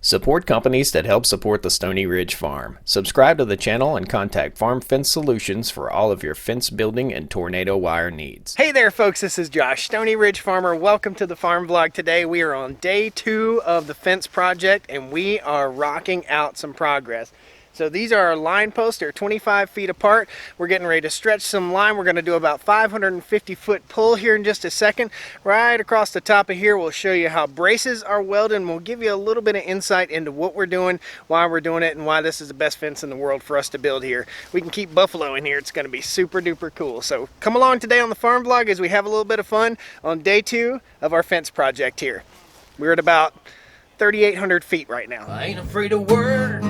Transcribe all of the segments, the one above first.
Support companies that help support the Stony Ridge Farm. Subscribe to the channel and contact Farm Fence Solutions for all of your fence building and tornado wire needs. Hey there folks, this is Josh, Stony Ridge Farmer. Welcome to the farm vlog. Today we are on day 2 of the fence project and we are rocking out some progress. So these are our line posts. They're 25 feet apart. We're getting ready to stretch some line. We're going to do about 550 foot pull here in just a second. Right across the top of here, we'll show you how braces are welded, and we'll give you a little bit of insight into what we're doing, why we're doing it, and why this is the best fence in the world for us to build here. We can keep buffalo in here. It's going to be super duper cool. So come along today on the farm vlog as we have a little bit of fun on day 2 of our fence project here. We're at about 3,800 feet right now. I ain't afraid of work.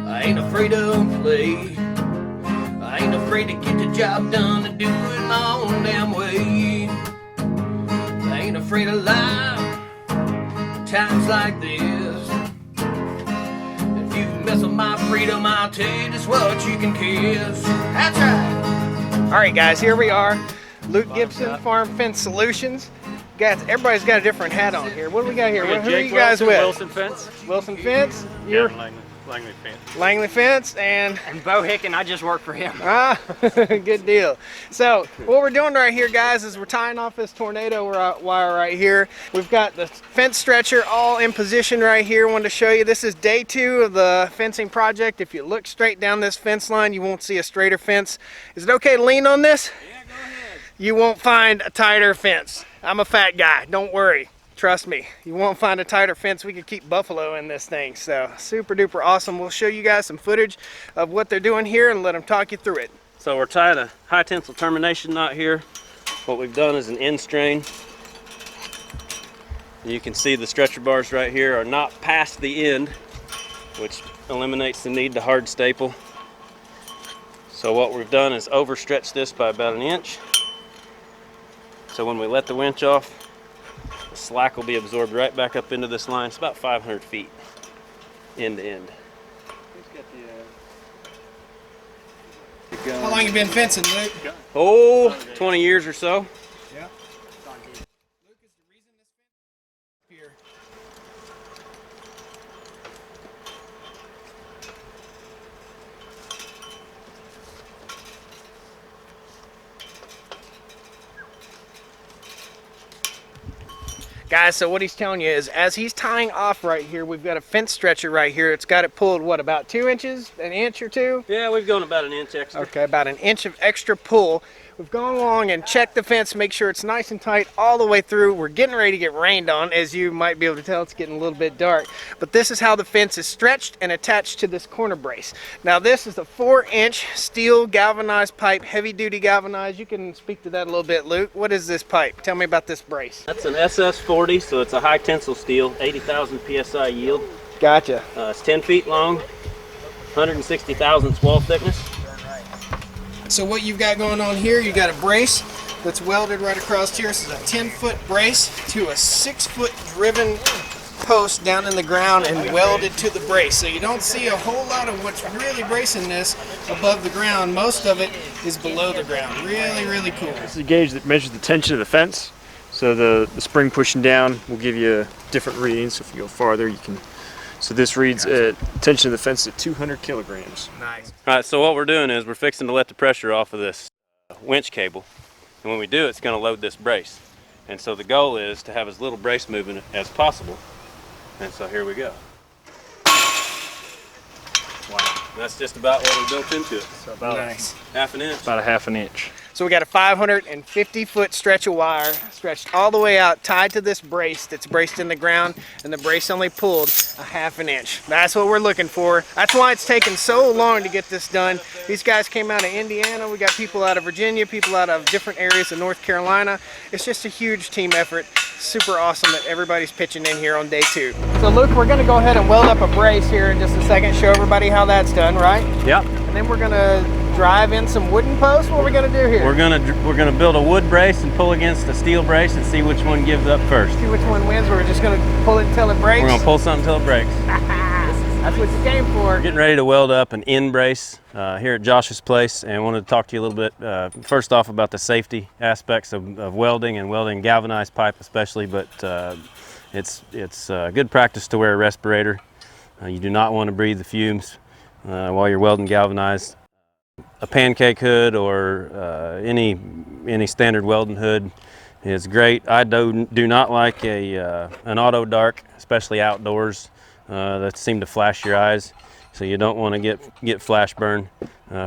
I ain't afraid of play. I ain't afraid to get the job done and do it my own damn way. I ain't afraid of life times like this. If you mess with my freedom, I'll tell you just what you can kiss. That's right. All right, guys, here we are. Luke Gibson, Farm Fence Solutions. Guys, everybody's got a different hat on here. What do we got here? Who are you guys with? Wilson Fence. Wilson Fence. You're Langley Fence. Langley Fence and Bo Hicken, I just work for him. Ah, good deal. So what we're doing right here, guys, is we're tying off this tornado wire right here. We've got the fence stretcher all in position right here. I wanted to show you, this is day 2 of the fencing project. If you look straight down this fence line, you won't see a straighter fence. Is it okay to lean on this? Yeah, go ahead. You won't find a tighter fence. I'm a fat guy, don't worry. Trust me, you won't find a tighter fence. We could keep buffalo in this thing. So super duper awesome. We'll show you guys some footage of what they're doing here and let them talk you through it. So we're tying a high tensile termination knot here. What we've done is an end strain. You can see the stretcher bars right here are not past the end, which eliminates the need to hard staple. So what we've done is overstretch this by about 1 inch. So when we let the winch off, the slack will be absorbed right back up into this line. It's about 500 feet end to end. How long you been fencing, Luke? Oh, 20 years or so. Yeah. Luke is the reason this fence here. Guys, so what he's telling you is as he's tying off right here, we've got a fence stretcher right here. It's got it pulled, what, about 2 inches? An inch or 2? Yeah, we've gone about 1 inch extra. Okay, about 1 inch of extra pull. We've gone along and checked the fence, make sure it's nice and tight all the way through. We're getting ready to get rained on. As you might be able to tell, it's getting a little bit dark. But this is how the fence is stretched and attached to this corner brace. Now this is a 4-inch steel galvanized pipe, heavy duty galvanized. You can speak to that a little bit, Luke. What is this pipe? Tell me about this brace. That's an SS40, so it's a high tensile steel, 80,000 PSI yield. Gotcha. It's 10 feet long, 160 thousandths wall thickness. So what you've got going on here, you got a brace that's welded right across here. This is a 10-foot brace to a 6-foot driven post down in the ground and welded to the brace. So you don't see a whole lot of what's really bracing this above the ground. Most of it is below the ground. Really, really cool. This is a gauge that measures the tension of the fence. So the spring pushing down will give you different readings. So if you go farther, you can. So this reads tension of the fence at 200 kilograms. Nice. All right, so what we're doing is we're fixing to let the pressure off of this winch cable. And when we do, it's going to load this brace. And so the goal is to have as little brace movement as possible. And so here we go. Wow. That's just about what we built into it. So about Nice. Half an inch. about a half an inch. So we got a 550-foot stretch of wire stretched all the way out, tied to this brace that's braced in the ground, and the brace only pulled a half an inch. That's what we're looking for. That's why it's taken so long to get this done. These guys came out of Indiana. We got people out of Virginia, people out of different areas of North Carolina. It's just a huge team effort. Super awesome that everybody's pitching in here on day 2. So Luke, we're gonna go ahead and weld up a brace here in just a second, show everybody how that's done, right? Yep. And then we're gonna drive in some wooden posts. What are we gonna do here? We're gonna build a wood brace and pull against a steel brace and see which one gives up first. See which one wins. We're just gonna pull it until it breaks. We're gonna pull something until it breaks. That's what you came for. We're getting ready to weld up an end brace here at Josh's place, and wanted to talk to you a little bit first off about the safety aspects of welding and welding galvanized pipe especially, but It's good practice to wear a respirator. You do not want to breathe the fumes while you're welding galvanized. A pancake hood or any standard welding hood is great. I do not like an auto dark, especially outdoors, that seem to flash your eyes. So you don't want to get flash burn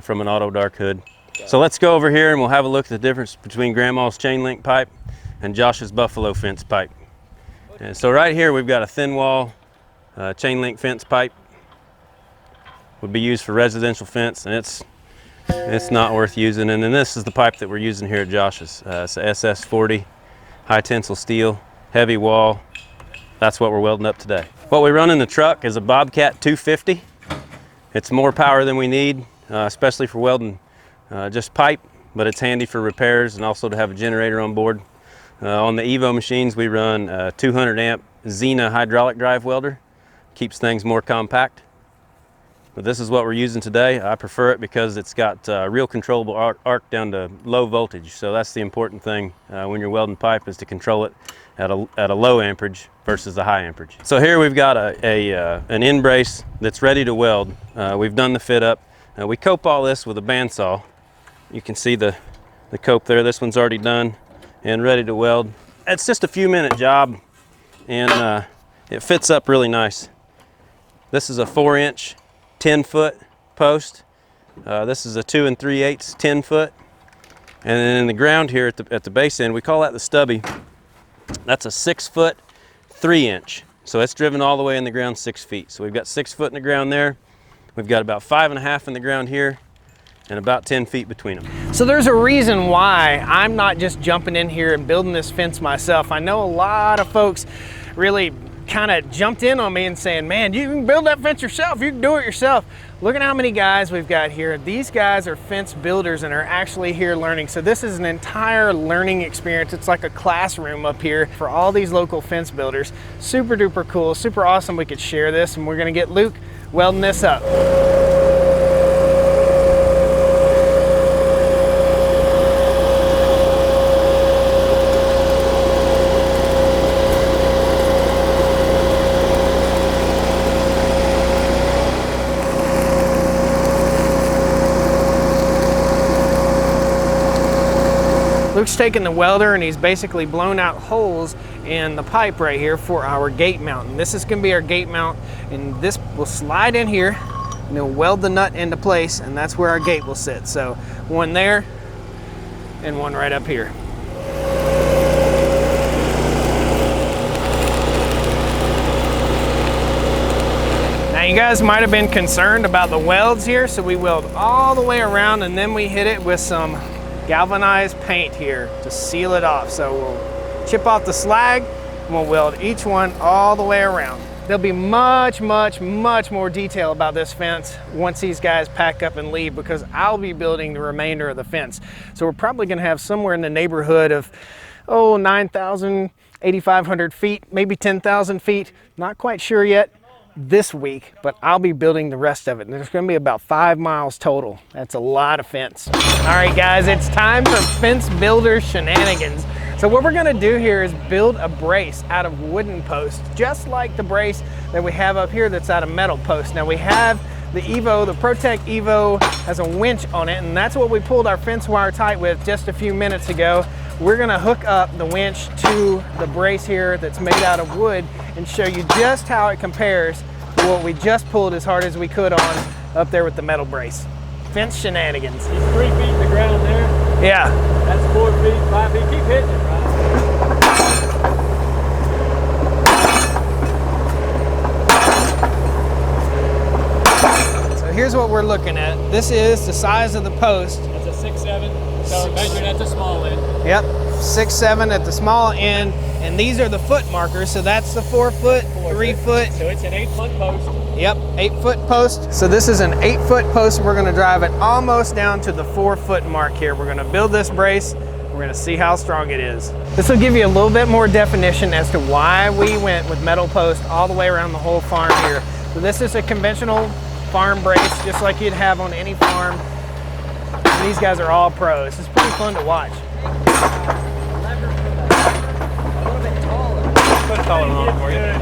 from an auto dark hood. So let's go over here and we'll have a look at the difference between Grandma's chain link pipe and Josh's buffalo fence pipe. And so right here we've got a thin wall chain link fence pipe. Would be used for residential fence, and it's not worth using. And then this is the pipe that we're using here at Josh's. It's a SS40, high tensile steel, heavy wall. That's what we're welding up today. What we run in the truck is a Bobcat 250. It's more power than we need, especially for welding just pipe, but it's handy for repairs and also to have a generator on board. On the Evo machines, we run a 200 amp Xena hydraulic drive welder. Keeps things more compact. But this is what we're using today. I prefer it because it's got real controllable arc down to low voltage. So that's the important thing when you're welding pipe, is to control it at a low amperage versus a high amperage. So here we've got an end brace that's ready to weld. We've done the fit up. We cope all this with a bandsaw. You can see the cope there. This one's already done and ready to weld. It's just a few minute job, and it fits up really nice. This is a 4-inch 10-foot post. This is a 2 3/8 10-foot. And then in the ground here at the base end, we call that the stubby. That's a 6-foot 3-inch. So it's driven all the way in the ground 6 feet. So we've got 6 foot in the ground there. We've got about 5.5 in the ground here, and about 10 feet between them. So there's a reason why I'm not just jumping in here and building this fence myself. I know a lot of folks really kind of jumped in on me and saying, man, you can build that fence yourself, you can do it yourself. Look at how many guys we've got here. These guys are fence builders and are actually here learning. So this is an entire learning experience. It's like a classroom up here for all these local fence builders. Super duper cool, super awesome we could share this, and we're gonna get Luke welding this up. Luke's taken the welder and he's basically blown out holes in the pipe right here for our gate mount. And this is going to be our gate mount, and this will slide in here and it'll weld the nut into place, and that's where our gate will sit. So one there and one right up here. Now you guys might have been concerned about the welds here, so we weld all the way around and then we hit it with some galvanized paint here to seal it off. So we'll chip off the slag and we'll weld each one all the way around. There'll be much more detail about this fence once these guys pack up and leave, because I'll be building the remainder of the fence. So we're probably gonna have somewhere in the neighborhood of 9,000, 8,500 feet, maybe 10,000 feet. Not quite sure yet this week, but I'll be building the rest of it. And there's going to be about 5 miles total. That's a lot of fence. All right, guys, it's time for fence builder shenanigans. So what we're going to do here is build a brace out of wooden posts, just like the brace that we have up here that's out of metal posts. Now we have the Evo, the ProTech Evo has a winch on it, and that's what we pulled our fence wire tight with just a few minutes ago. We're gonna hook up the winch to the brace here that's made out of wood and show you just how it compares to what we just pulled as hard as we could on up there with the metal brace. Fence shenanigans. It's 3 feet in the ground there. Yeah. That's 4 feet, 5 feet. Keep hitting it, right? So here's what we're looking at. This is the size of the post. That's a 6'7". So measuring at the small end. Yep, 6'7" at the small end, and these are the foot markers. So that's the 4 foot, 3 foot. So it's an 8-foot post. Yep, 8-foot post. So this is an 8-foot post. We're gonna drive it almost down to the 4 foot mark here. We're gonna build this brace. We're gonna see how strong it is. This will give you a little bit more definition as to why we went with metal post all the way around the whole farm here. So this is a conventional farm brace, just like you'd have on any farm. And these guys are all pros. It's pretty fun to watch. Put a collar on for you.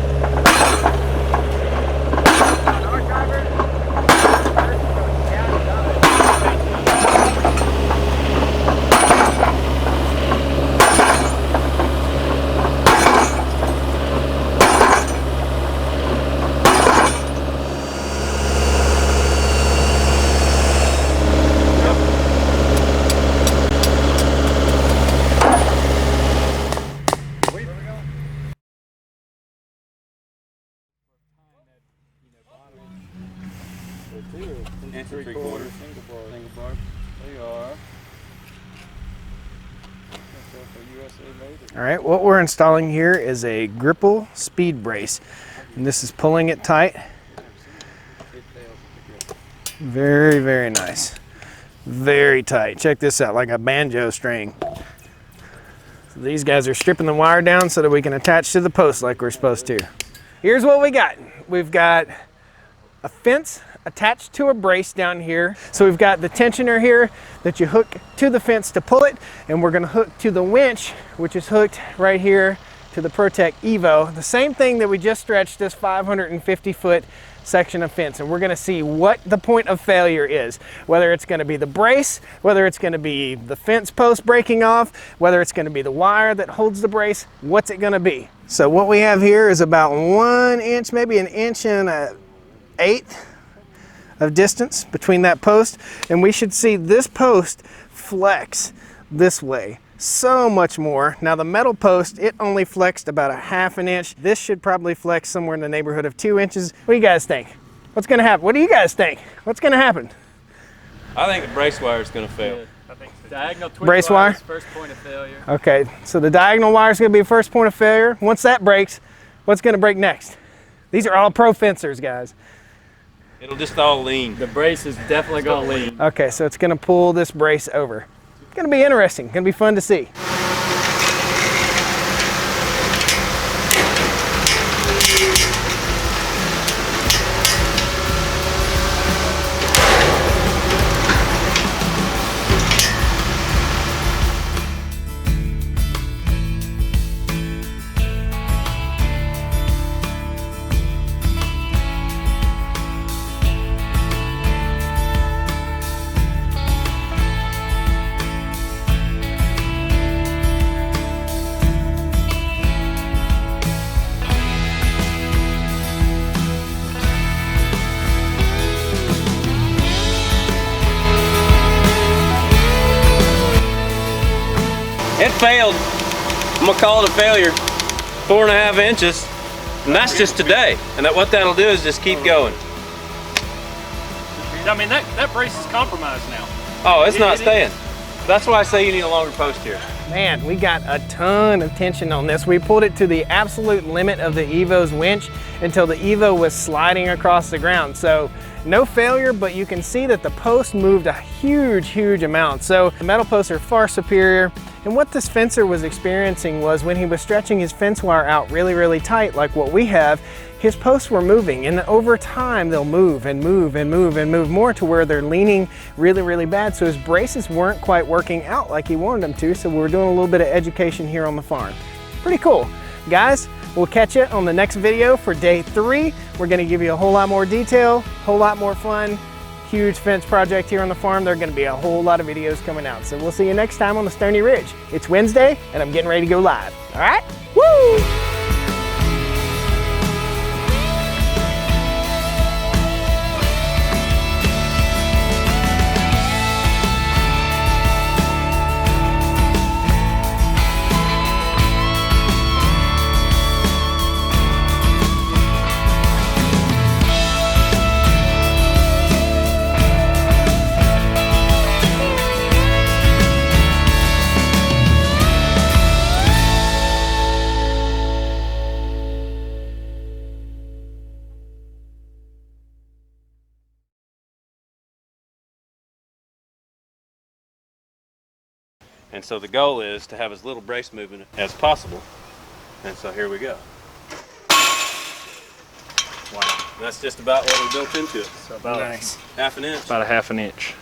Inch and 3/4. Single bar. They are. All right, what we're installing here is a Gripple speed brace, and this is pulling it tight. Very, very nice. Very tight. Check this out, like a banjo string. So these guys are stripping the wire down so that we can attach to the post like we're supposed to. Here's what we got. We've got a fence attached to a brace down here. So we've got the tensioner here that you hook to the fence to pull it, and we're gonna hook to the winch, which is hooked right here to the Protec Evo. The same thing that we just stretched this 550-foot section of fence, and we're gonna see what the point of failure is. Whether it's gonna be the brace, whether it's gonna be the fence post breaking off, whether it's gonna be the wire that holds the brace, what's it gonna be? So what we have here is about 1 inch, maybe 1 inch and 1/8 of distance between that post, and we should see this post flex this way so much more. Now the metal post, it only flexed about 1/2 inch. This should probably flex somewhere in the neighborhood of 2 inches. What do you guys think? What's gonna happen? What do you guys think? What's gonna happen? I think the brace wire is going to fail. I think so. Diagonal twist Brace wire? is first point of failure. Okay, so the diagonal wire is gonna be first point of failure. Once that breaks, what's gonna break next? These are all pro fencers, guys. It'll just all lean. The brace is definitely going to lean. Okay, so it's gonna pull this brace over. It's gonna be interesting, gonna be fun to see. It failed. I'm gonna call it a failure. 4.5 inches, and that's just today. And what that'll do is just keep going. I mean, that brace is compromised now. Oh, it's not staying. That's why I say you need a longer post here. Man, we got a ton of tension on this. We pulled it to the absolute limit of the Evo's winch until the Evo was sliding across the ground. So no failure, but you can see that the post moved a huge, huge amount. So the metal posts are far superior. And what this fencer was experiencing was when he was stretching his fence wire out really, really tight, like what we have, his posts were moving, and over time they'll move and move and move and move more to where they're leaning really, really bad. So his braces weren't quite working out like he wanted them to. So we're doing a little bit of education here on the farm. Pretty cool. Guys, we'll catch you on the next video for day 3. We're gonna give you a whole lot more detail, whole lot more fun. Huge fence project here on the farm. There are gonna be a whole lot of videos coming out. So we'll see you next time on the Stony Ridge. It's Wednesday, and I'm getting ready to go live. All right? Woo! And so the goal is to have as little brace movement as possible. And so here we go. Wow. And that's just about what we built into it. So about Nice. 1/2 inch. about 1/2 inch.